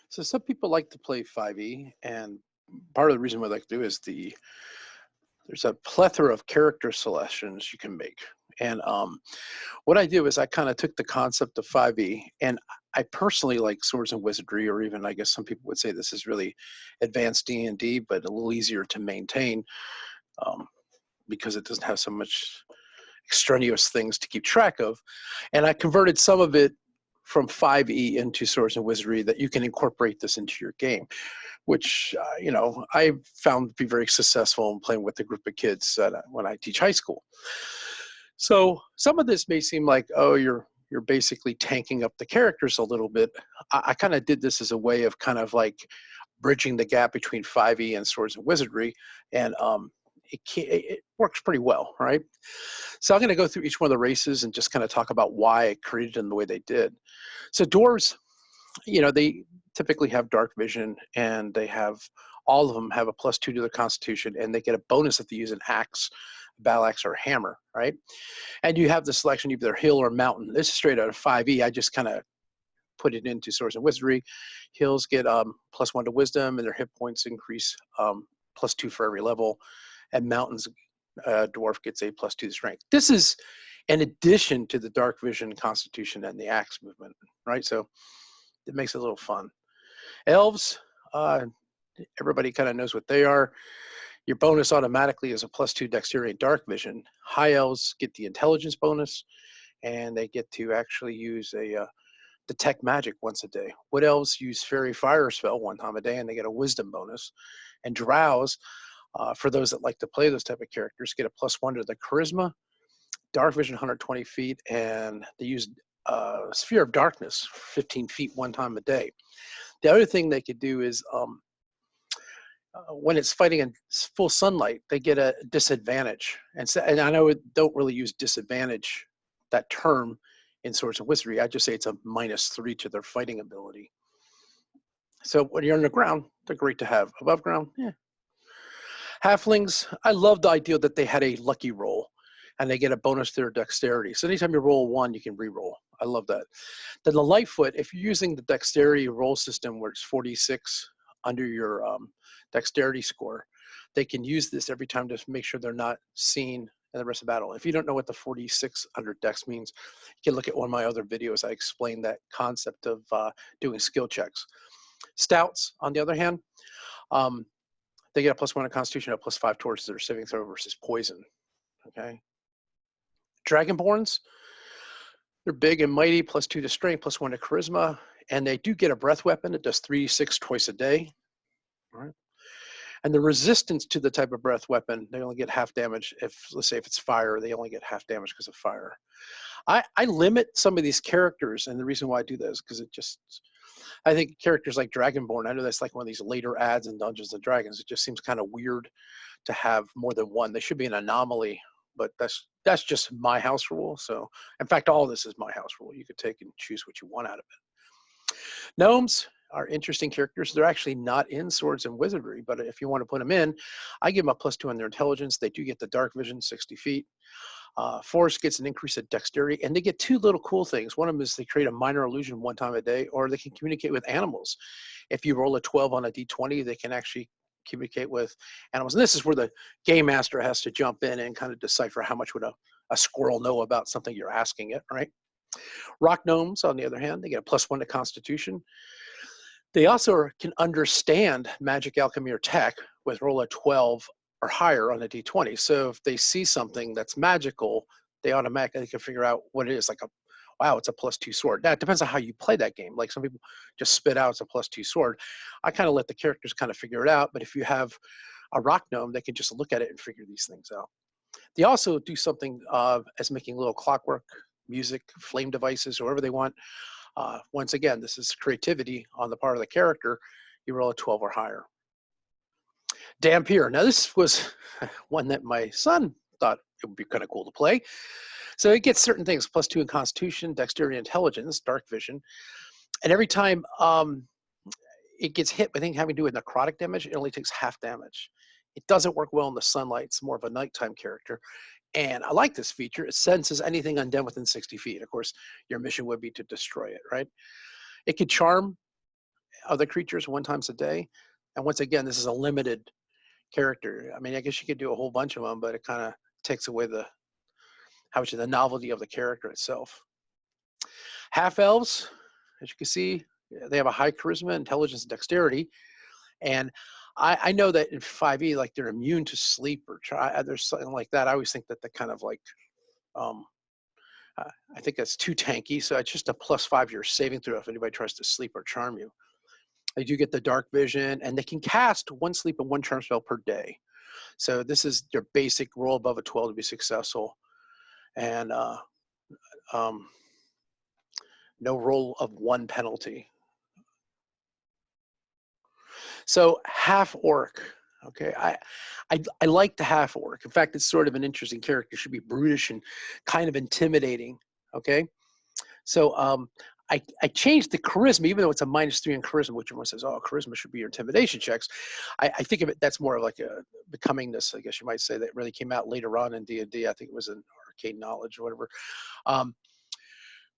So some people like to play 5e, and part of the reason why I like to do is there's a plethora of character selections you can make. And what I do is I kind of took the concept of 5e, and I personally like Swords and Wizardry, or even I guess some people would say this is really advanced D&D, but a little easier to maintain um, because it doesn't have so much extraneous things to keep track of. And I converted some of it from 5e into Swords and Wizardry that you can incorporate this into your game, which, I found to be very successful in playing with a group of kids when I teach high school. So some of this may seem like, oh, you're basically tanking up the characters a little bit. I kind of did this as a way of kind of like bridging the gap between 5e and Swords and Wizardry, and it works pretty well, right? So I'm going to go through each one of the races and just kind of talk about why I created them the way they did. So dwarves, they typically have dark vision, and all of them have a +2 to their constitution, and they get a bonus if they use an axe, battle axe, or a hammer, right? And you have the selection either hill or mountain. This is straight out of 5e. I just kind of put it into Swords and Wizardry. Hills get +1 to wisdom, and their hit points increase +2 for every level. And mountains, dwarf gets a +2 to strength. This is in addition to the dark vision, constitution, and the axe movement, right? So it makes it a little fun. Elves, everybody kind of knows what they are. Your bonus automatically is a +2 dexterity and dark vision. High elves get the intelligence bonus, and they get to actually use detect magic once a day. Wood elves use fairy fire spell one time a day, and they get a wisdom bonus. And drows, for those that like to play those type of characters, get a +1 to the charisma, dark vision 120 feet, and they use sphere of darkness 15 feet one time a day. The other thing they could do is when it's fighting in full sunlight, they get a disadvantage. And I know it don't really use disadvantage, that term, in Swords and Wizardry. I just say it's a -3 to their fighting ability. So when you're underground, they're great to have. Above ground, yeah. Halflings, I love the idea that they had a lucky roll, and they get a bonus to their dexterity. So anytime you roll 1, you can re-roll. I love that. Then the Lightfoot, if you're using the dexterity roll system where it's 46 under your dexterity score, they can use this every time to make sure they're not seen in the rest of battle. If you don't know what the 46 under dex means, you can look at one of my other videos. I explained that concept of doing skill checks. Stouts, on the other hand, they get a +1 to constitution, a +5 towards their saving throw versus poison. Okay. Dragonborns, they're big and mighty, +2 to strength, +1 to charisma, and they do get a breath weapon. It does 3d6 twice a day. All right. And the resistance to the type of breath weapon, they only get half damage. Let's say if it's fire, they only get half damage because of fire. I limit some of these characters, and the reason why I do that is because I think characters like Dragonborn, I know that's like one of these later adds in Dungeons and Dragons. It just seems kind of weird to have more than one. They should be an anomaly, but that's just my house rule. So in fact, all this is my house rule. You could take and choose what you want out of it. Gnomes are interesting characters. They're actually not in Swords and Wizardry, but if you want to put them in, I give them a +2 on their intelligence. They do get the dark vision, 60 feet. Force gets an increase of dexterity, and they get 2 little cool things. One of them is they create a minor illusion 1 time a day, or they can communicate with animals. If you roll a 12 on a d20, they can actually communicate with animals. And this is where the game master has to jump in and kind of decipher how much would a squirrel know about something you're asking it, right? Rock gnomes, on the other hand, they get a +1 to constitution. They also can understand magic, alchemy, or tech with roll a 12 or higher on a d20. So if they see something that's magical, they automatically can figure out what it is. Like, wow, it's a +2 sword. Now, it depends on how you play that game. Like some people just spit out it's a +2 sword. I kind of let the characters kind of figure it out. But if you have a rock gnome, they can just look at it and figure these things out. They also do something as making little clockwork, music, flame devices, or whatever they want. Once again, this is creativity on the part of the character. You roll a 12 or higher. DHAMPIR. Now, this was one that my son thought it would be kind of cool to play. So it gets certain things, +2 in constitution, dexterity, intelligence, dark vision. And every time it gets hit with anything having to do with necrotic damage, it only takes half damage. It doesn't work well in the sunlight. It's more of a nighttime character. And I like this feature. It senses anything undead within 60 feet. Of course, your mission would be to destroy it, right? It could charm. other creatures 1 time a day. And once again, this is a limited character. I mean, I guess you could do a whole bunch of them, but it kind of takes away the novelty of the character itself. Half elves, as you can see, they have a high charisma, intelligence, and dexterity. And I know that in 5e, like they're immune to sleep or there's something like that. I always think that the kind of like, I think that's too tanky. So it's just a +5 your saving throw if anybody tries to sleep or charm you. They do get the dark vision, and they can cast 1 sleep and 1 charm spell per day. So this is your basic roll above a 12 to be successful. And no roll of 1 penalty. So half-orc, okay, I like the half-orc. In fact, it's sort of an interesting character. It should be brutish and kind of intimidating, okay? So I changed the charisma, even though it's a -3 in charisma, which everyone says, oh, charisma should be your intimidation checks. I think of it, that's more of like a becomingness, I guess you might say, that really came out later on in D&D. I think it was in Arcane Knowledge or whatever.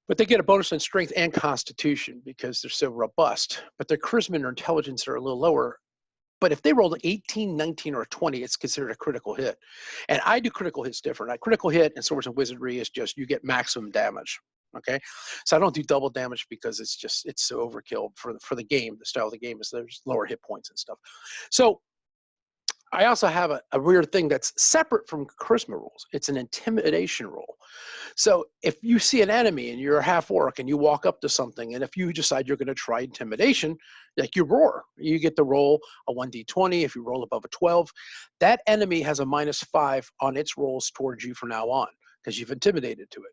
But they get a bonus on strength and constitution because they're so robust. But their charisma and their intelligence are a little lower. But if they rolled 18, 19, or 20, it's considered a critical hit. And I do critical hits different. Critical hit in Swords and Wizardry is just you get maximum damage. Okay, so I don't do double damage because it's so overkill for the game. The style of the game is there's lower hit points and stuff. So I also have a weird thing that's separate from charisma rules. It's an intimidation rule. So if you see an enemy and you're a half-orc and you walk up to something, and if you decide you're going to try intimidation, like you roar, you get to roll a 1d20. If you roll above a 12, that enemy has a -5 on its rolls towards you from now on because you've intimidated to it.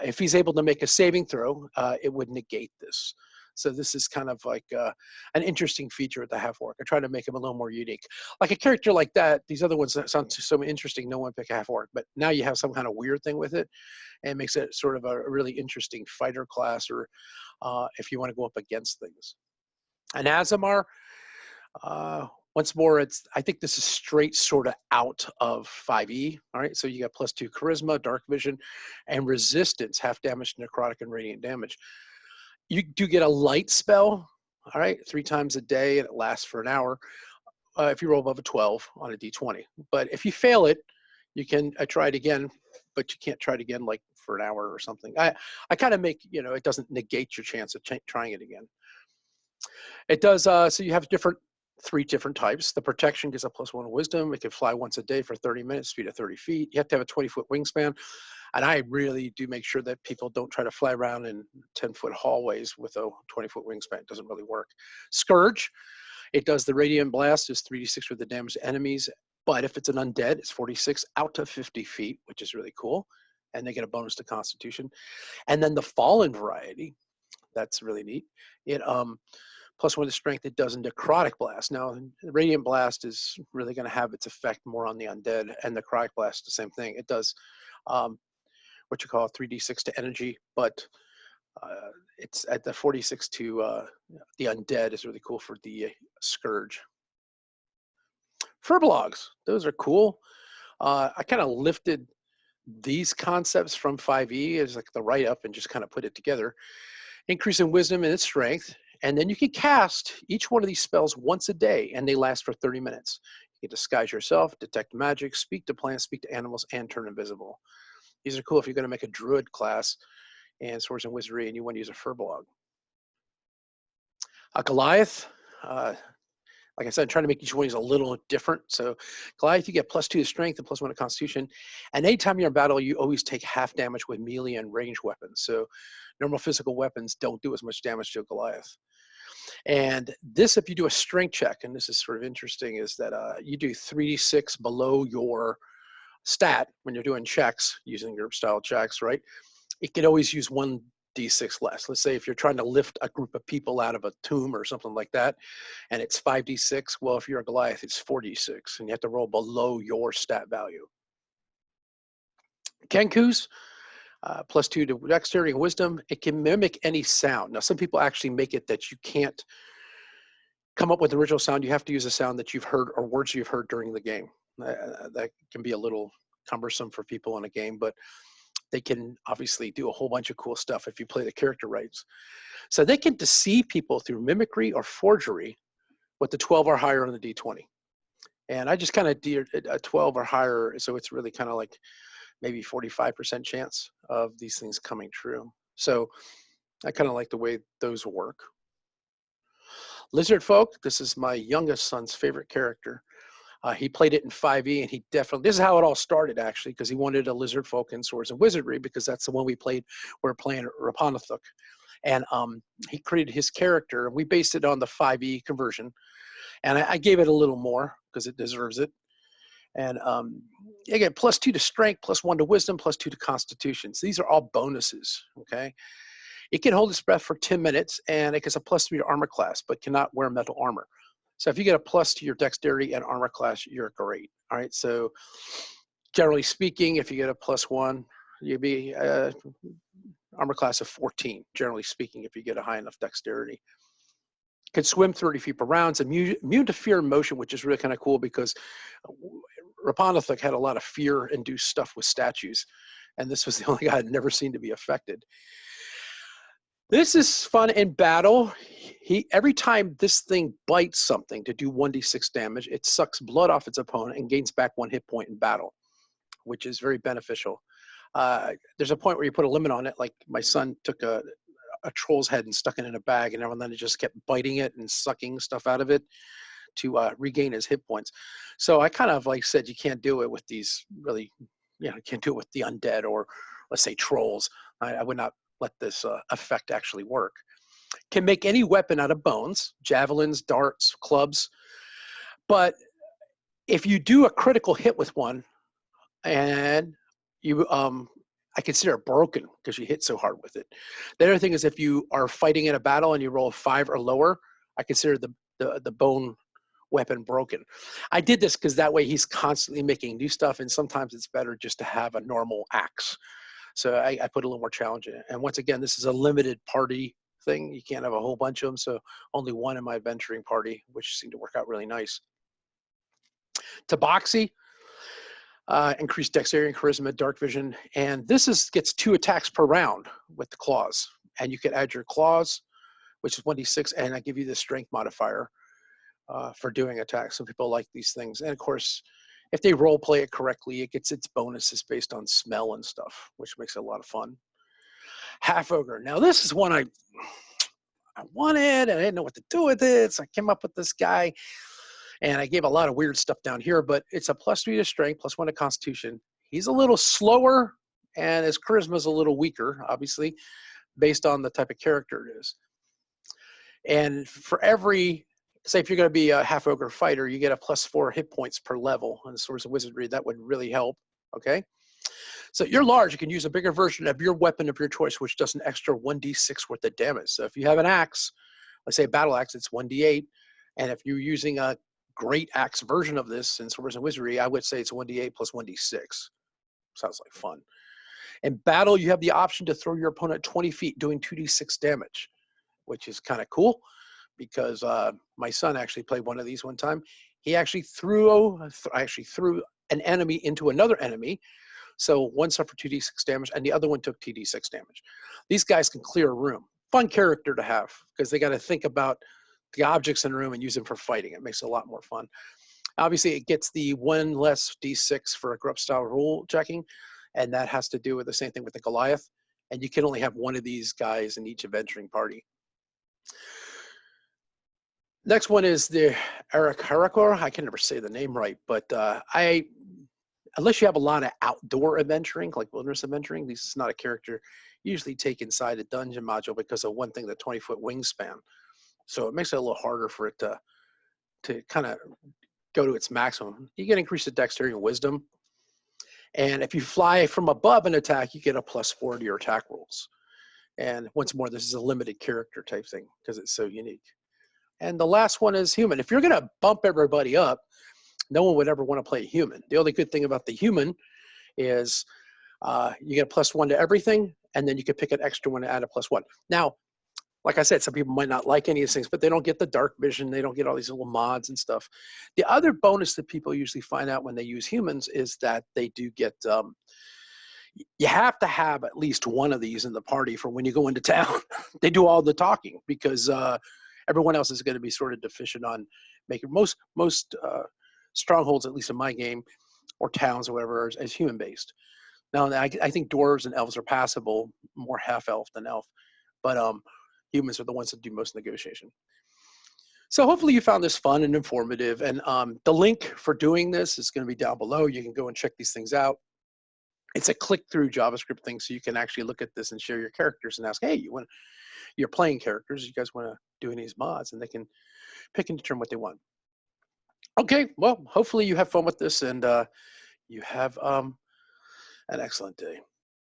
If he's able to make a saving throw, it would negate this. So this is kind of like an interesting feature of the half-orc. I try to make him a little more unique. Like a character like that, these other ones that sound so interesting, no one pick a half-orc, but now you have some kind of weird thing with it, and it makes it sort of a really interesting fighter class, or if you want to go up against things. And AASIMAR, once more, I think this is straight sort of out of 5e. All right, so you got +2 charisma, dark vision, and resistance, half damage, necrotic, and radiant damage. You do get a light spell, all right, 3 times a day, and it lasts for an hour if you roll above a 12 on a d20. But if you fail it, you can try it again, but you can't try it again like for an hour or something. I kind of make, it doesn't negate your chance of trying it again. It does, so you have 3 different types. The protection gives a +1 wisdom. It can fly once a day for 30 minutes, speed of 30 feet. You have to have a 20-foot wingspan. And I really do make sure that people don't try to fly around in 10-foot hallways with a 20-foot wingspan. It doesn't really work. Scourge, it does the radiant blast, is 3d6 for the damage to enemies. But if it's an undead, it's 46 out to 50 feet, which is really cool. And they get a bonus to Constitution. And then the fallen variety, that's really neat. It +1 to strength, it does a necrotic blast. Now, the radiant blast is really going to have its effect more on the undead, and the necrotic blast, the same thing. It does what you call 3d6 to energy, but it's at the 46 to the undead is really cool for the scourge. Furblogs, those are cool. I kind of lifted these concepts from 5e as like the write-up and just kind of put it together. Increase in wisdom and its strength, and then you can cast each one of these spells once a day, and they last for 30 minutes. You can disguise yourself, detect magic, speak to plants, speak to animals, and turn invisible. These are cool if you're going to make a druid class and Swords and Wizardry and you want to use a furbolg. Goliath, like I said, I'm trying to make each one of these a little different. So Goliath, you get +2 to strength and +1 to constitution. And anytime you're in battle, you always take half damage with melee and ranged weapons. So normal physical weapons don't do as much damage to a Goliath. And this, if you do a strength check, and this is sort of interesting, is that you do 3d6 below your stat when you're doing checks, using your style checks, right? It can always use 1d6 less. Let's say if you're trying to lift a group of people out of a tomb or something like that, and it's 5d6, well, if you're a Goliath, it's 4d6, and you have to roll below your stat value. KENKUs, +2 to dexterity and wisdom. It can mimic any sound. Now, some people actually make it that you can't come up with the original sound. You have to use a sound that you've heard or words you've heard during the game. That can be a little cumbersome for people in a game, but They can obviously do a whole bunch of cool stuff if you play the character rights. So they can deceive people through mimicry or forgery with the 12 or higher on the D20. And I just kind of did a 12 or higher, so it's really kind of like maybe 45% chance of these things coming true. So I kind of like the way those work. LIZARDFOLK, this is my youngest son's favorite character. He played it in 5e, and he definitely, this is how it all started, actually, because he wanted a LIZARDFOLK in Swords and Wizardry, because that's the one we played. We're playing Raponthuk. And he created his character, and we based it on the 5e conversion. And I gave it a little more, because it deserves it. And you get +2 to strength, +1 to wisdom, +2 to constitution. So these are all bonuses, okay? It can hold its breath for 10 minutes, and it gets a +3 to armor class, but cannot wear metal armor. So if you get a plus to your dexterity and armor class, you're great. All right. So generally speaking, if you get a +1, you'd be armor class of 14. Generally speaking, if you get a high enough dexterity, can swim 30 feet per round. It's immune to fear and motion, which is really kind of cool because Raponthuk had a lot of fear-induced stuff with statues, and this was the only guy I'd never seen to be affected. This is fun in battle. Every time this thing bites something to do 1d6 damage, it sucks blood off its opponent and gains back 1 hit point in battle, which is very beneficial. There's a point where you put a limit on it. Like my son took a troll's head and stuck it in a bag, and then it just kept biting it and sucking stuff out of it to regain his hit points. So I kind of like said, you can't do it with these really, you can't do it with the undead or let's say trolls. I would not let this effect actually work. Can make any weapon out of bones, javelins, darts, clubs. But if you do a critical hit with one and you, I consider it broken because you hit so hard with it. The other thing is if you are fighting in a battle and you roll a 5 or lower, I consider the bone weapon broken. I did this because that way he's constantly making new stuff, and sometimes it's better just to have a normal axe. So I put a little more challenge in it. And once again, this is a limited party thing. You can't have a whole bunch of them, so only one in my adventuring party, which seemed to work out really nice. Tabaxi, increased dexterity and charisma, dark vision, and this gets 2 attacks per round with the claws. And you can add your claws, which is 1d6, and I give you the strength modifier for doing attacks. Some people like these things. And of course, if they role play it correctly, it gets its bonuses based on smell and stuff, which makes it a lot of fun. HALF-OGRE. Now this is one I wanted, and I didn't know what to do with it. So I came up with this guy, and I gave a lot of weird stuff down here, but it's a +3 to strength, +1 to constitution. He's a little slower, and his charisma is a little weaker, obviously, based on the type of character it is. And for every, say if you're going to be a HALF-OGRE fighter, you get a +4 hit points per level in Swords of Wizardry. That would really help, okay? So you're large, you can use a bigger version of your weapon of your choice, which does an extra 1d6 worth of damage. So if you have an axe, let's say a battle axe, it's 1d8. And if you're using a great axe version of this in Swords and Wizardry, I would say it's 1d8 plus 1d6. Sounds like fun. In battle, you have the option to throw your opponent 20 feet doing 2d6 damage, which is kind of cool because my son actually played one of these one time. He actually threw an enemy into another enemy. So one suffered 2d6 damage and the other one took 2d6 damage. These guys can clear a room. Fun character to have because they got to think about the objects in the room and use them for fighting. It makes it a lot more fun. Obviously, it gets the 1 less d6 for a group style rule checking, and that has to do with the same thing with the Goliath. And you can only have one of these guys in each adventuring party. Next one is the Harakor. I can never say the name right, but unless you have a lot of outdoor adventuring, like wilderness adventuring, this is not a character you usually take inside a dungeon module because of one thing, the 20-foot wingspan. So it makes it a little harder for it to kind of go to its maximum. You can increase the dexterity and wisdom. And if you fly from above an attack, you get a +4 to your attack rolls. And once more, this is a limited character type thing because it's so unique. And the last one is human. If you're going to bump everybody up, no one would ever want to play a human. The only good thing about the human is you get a +1 to everything, and then you can pick an extra one to add a +1. Now, like I said, some people might not like any of these things, but they don't get the dark vision. They don't get all these little mods and stuff. The other bonus that people usually find out when they use humans is that they do get, You have to have at least one of these in the party for when you go into town. They do all the talking because everyone else is going to be sort of deficient on making most strongholds, at least in my game, or towns or whatever, is human based. Now I think dwarves and elves are passable, more half elf than elf, but humans are the ones that do most negotiation. So hopefully you found this fun and informative, and the link for doing this is going to be down below. You can go and check these things out. It's a click-through JavaScript thing, so you can actually look at this and share your characters and ask, hey, you're playing characters, you guys want to do any of these mods, and they can pick and determine what they want. Okay, well, hopefully you have fun with this, and you have an excellent day.